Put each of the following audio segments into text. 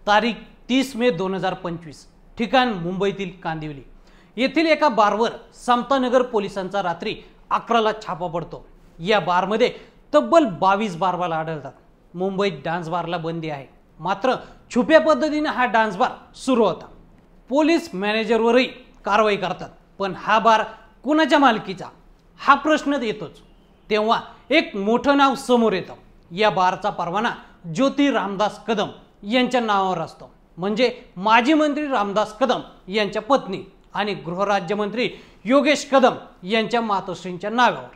तारीख 30 मे 2025, ठिकाण मुंबईतील कांदिवली येथील एका बारवर समतानगर पोलिसांचा रात्री 11ला छापा पडतो। या बारमध्ये तब्बल 22 बारवाला आढळतात। मुंबईत डान्स बारला बंदी आहे, मात्र छुप्या पद्धतीने हा डान्स बार सुरू होता। पोलीस मॅनेजरवरही कारवाई करतात, पण हा बार कुणाच्या मालकीचा हा प्रश्न येतोच। तेव्हा एक मोठं नाव समोर येतं। या बारचा परवाना ज्योती रामदास कदम यांच्या नावावर असतो, म्हणजे माजी मंत्री रामदास कदम यांच्या पत्नी आणि गृहराज्यमंत्री योगेश कदम यांच्या मातोश्रींच्या नावावर।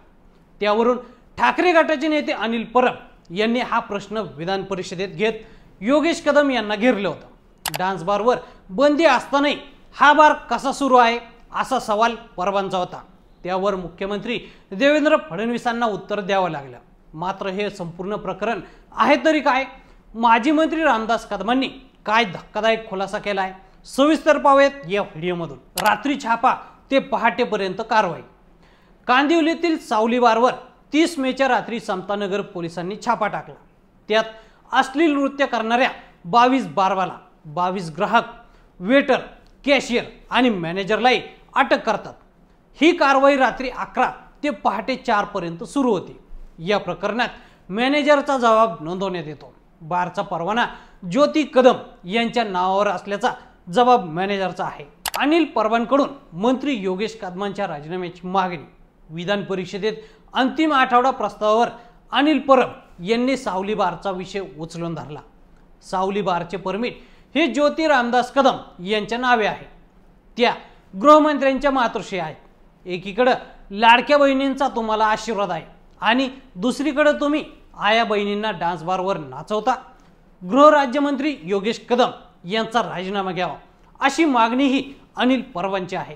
त्यावरून ठाकरे गटाचे नेते अनिल परब यांनी हा प्रश्न विधान परिषदेत घेत योगेश कदम यांना घेरलं होतं। डान्स बारवर बंदी असतानाही हा बार कसा सुरू आहे असा सवाल परबांचा होता। त्यावर मुख्यमंत्री देवेंद्र फडणवीसांना उत्तर द्यावं लागलं। मात्र हे संपूर्ण प्रकरण आहे तरी काय? माजी मंत्री रामदास कदमांनी काय धक्कादायक खुलासा केलाय, सविस्तर पाहूयात या व्हिडिओमधून। रात्री छापा ते पहाटेपर्यंत कारवाई। कांदिवलीतील सावली बारवर 30 मेच्या रात्री समतानगर पोलिसांनी छापा टाकला। त्यात अश्लील नृत्य करणाऱ्या 22 बारवाला, 22 ग्राहक, वेटर, कॅशियर आणि मॅनेजरलाही अटक करतात। ही कारवाई रात्री 11 ते पहाटे 4 पर्यंत सुरू होती। या प्रकरणात मॅनेजरचा जबाब नोंदवण्यात येतो। बारचा परवाना ज्योती कदम यांच्या नावावर असल्याचा जबाब मॅनेजरचा आहे। अनिल परबांकडून मंत्री योगेश कदमांच्या राजीनाम्याची मागणी। विधान परिषदेत अंतिम आठवडा प्रस्तावावर अनिल परब यांनी सावली बारचा विषय उचलून धरला। सावली बारचे परमिट हे ज्योती रामदास कदम यांच्या नावे आहे। त्या गृहमंत्र्यांच्या मातोश्री आहेत। एकीकडे लाडक्या बहिणींचा तुम्हाला आशीर्वाद आहे आणि दुसरीकडे तुम्ही आया बहिणींना डान्स बारवर नाचवता। गृहराज्यमंत्री योगेश कदम यांचा राजीनामा घ्यावा अशी मागणीही अनिल परबांची आहे।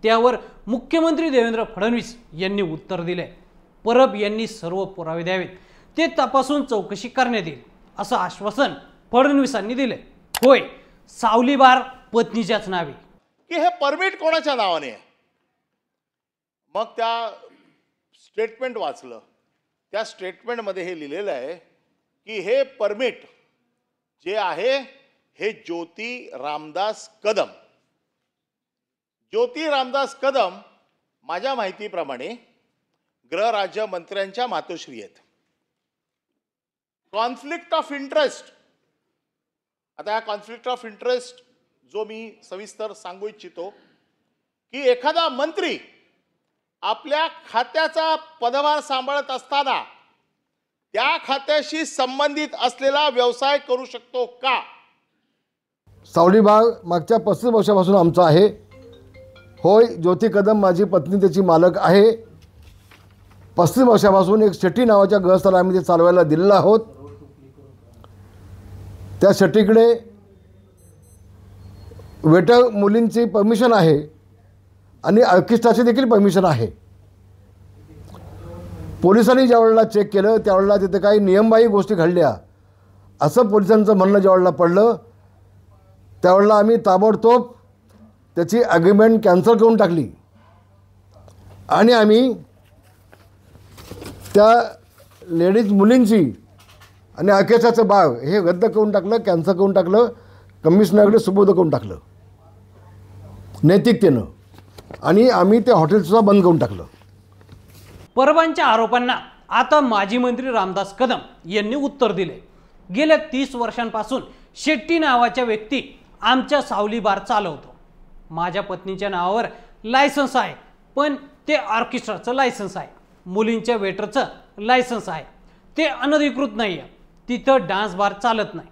त्यावर मुख्यमंत्री देवेंद्र फडणवीस यांनी उत्तर दिले। परब यांनी सर्व पुरावे द्यावेत, ते तपासून चौकशी करण्यात येईल असं आश्वासन फडणवीसांनी दिले। होय, सावली बार पत्नीच्याच नावे की हे परमिट कोणाच्या नावाने आहे? मग त्या स्टेटमेंट वाचलं। त्या स्टेटमेंटमध्ये हे लिहिलेलं आहे की हे परमिट जे आहे हे ज्योती रामदास कदम, ज्योती रामदास कदम माझ्या माहितीप्रमाणे गृहराज्यमंत्र्यांच्या मातोश्री आहेत। कॉन्फ्लिक्ट ऑफ इंटरेस्ट, आता या कॉन्फ्लिक्ट ऑफ इंटरेस्ट जो मी सविस्तर सांगू इच्छितो की एखादा मंत्री आपल्या खात्याचा पदभार सांभाळत असताना त्या खात्याशी संबंधित असलेला व्यवसाय करू शकतो का? सावली बाग मागच्या 35 वर्षापासून आमचा आहे। होय, ज्योती कदम माझी पत्नी त्याची मालक आहे। 35 वर्षापासून एक शेट्टी नावाच्या गृहस्थाला आम्ही ते चालवायला दिलेलं आहोत। त्या शेट्टीकडे वेटर मुलींची परमिशन आहे आणि ऑर्केस्ट्राची देखील परमिशन आहे। पोलिसांनी ज्यावेळेला चेक केलं त्यावेळेला तिथे काही नियमबाह्य गोष्टी घडल्या असं पोलिसांचं म्हणणं ज्यावेळेला पडलं, त्यावेळेला आम्ही ताबडतोब त्याची ॲग्रीमेंट कॅन्सल करून टाकली आणि आम्ही त्या लेडीज मुलींची आणि ऑर्केस्ट्राचं बार हे रद्द करून टाकलं, कॅन्सल करून टाकलं, कमिशनरकडे सुपूर्द करून टाकलं नैतिकतेनं, आणि आम्ही ते हॉटेलसुद्धा बंद करून टाकलं। परबांच्या आरोपांना आता माजी मंत्री रामदास कदम यांनी उत्तर दिले। गेल्या 30 वर्षांपासून शेट्टी नावाच्या व्यक्ती आमच्या सावली बार चालवतो। माझ्या पत्नीच्या नावावर लायसन्स आहे, पण ते ऑर्केस्ट्राचं लायसन्स आहे। मुलींच्या वेटरचं लायसन्स आहे, ते अनधिकृत नाही आहे। तिथं डान्स बार चालत नाही,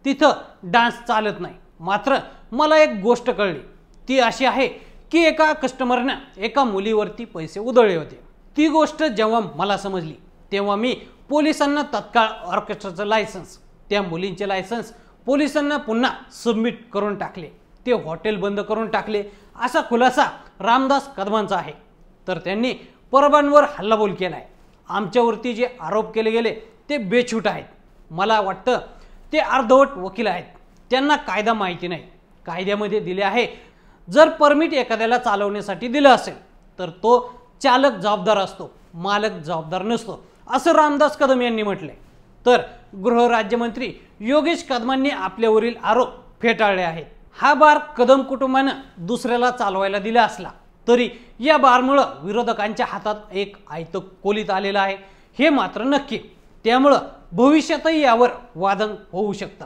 तिथं डान्स चालत नाही। मात्र मला एक गोष्ट कळली, ती अशी आहे की एका कस्टमरनं एका मुलीवरती पैसे उधळले होते। ती गोष्ट जेव्हा मला समजली तेव्हा मी पोलिसांना तत्काळ ऑर्केस्ट्राचं लायसन्स, त्या मुलींचे लायसन्स पोलिसांना पुन्हा सबमिट करून टाकले, ते हॉटेल बंद करून टाकले असा खुलासा रामदास कदमांचा आहे। तर त्यांनी परबांवर हल्लाबोल केलाय। आमच्यावरती जे आरोप केले गेले ते बेछूट आहेत। मला वाटतं ते अर्धवट वकील आहेत, त्यांना कायदा माहिती नाही। कायद्यामध्ये दिले आहे, जर परमिट एखाद्याला चालवण्यासाठी दिलं असेल तर तो चालक जबाबदार असतो, मालक जबाबदार नसतो, असं रामदास कदम यांनी म्हटले। तर गृहराज्यमंत्री योगेश कदमांनी आपल्यावरील आरोप फेटाळले आहेत. हा बार कदम कुटुंबानं दुसऱ्याला चालवायला दिला असला तरी या बारमुळे विरोधकांच्या हातात एक आयतं कोलीत आलेलं आहे हे मात्र नक्की. त्यामुळं भविष्यातही यावर वादंग होऊ शकतं.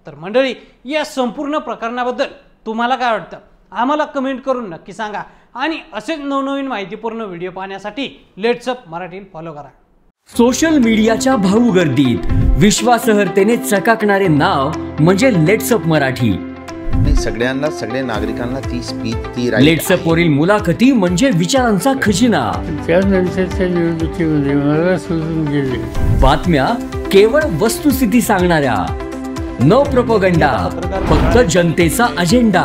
तर मंडळी, या संपूर्ण प्रकरणाबद्दल तुम्हाला काय वाटतं आम्हाला कमेंट करून नक्की सांगा आणि असेच नवनवीन माहितीपूर्ण व्हिडिओ पाहण्यासाठी लेट्स अप मराठी फॉलो करा. सोशल मीडियाच्या भाऊ गर्दीत विश्वासार्हतेने चकाकणारे नाव म्हणजे लेट्स अप मराठी. सगळ्यांना, सगळ्या नागरिकांना ती स्पीच, ती लेट्स अप वरील मुलाखती म्हणजे विचारांचा खजिना. त्यानंतरच्या निवडणुकीमध्ये मला सोडून गेले. बातम्या केवळ वस्तुस्थिती सांगणाऱ्या, न प्रोपगंडा, फक्त जनतेचा अजेंडा.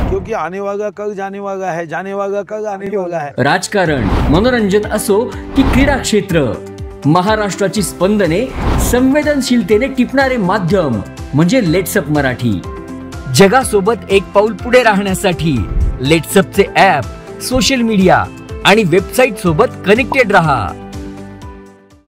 क्योंकि आने वाला कल जाने वाला है, जाने वाला कल आने वाला है. राजकारण, मनोरंजन असो की क्रीडा क्षेत्र, महाराष्ट्राची स्पंदने संवेदनशीलतेने टिपणारे माध्यम म्हणजे लेट्स अप मराठी. जगासोबत एक पाऊल पुढे राहण्यासाठी लेट्स अपचे ॲप, सोशल मीडिया आणि वेबसाईट सोबत कनेक्टेड रहा.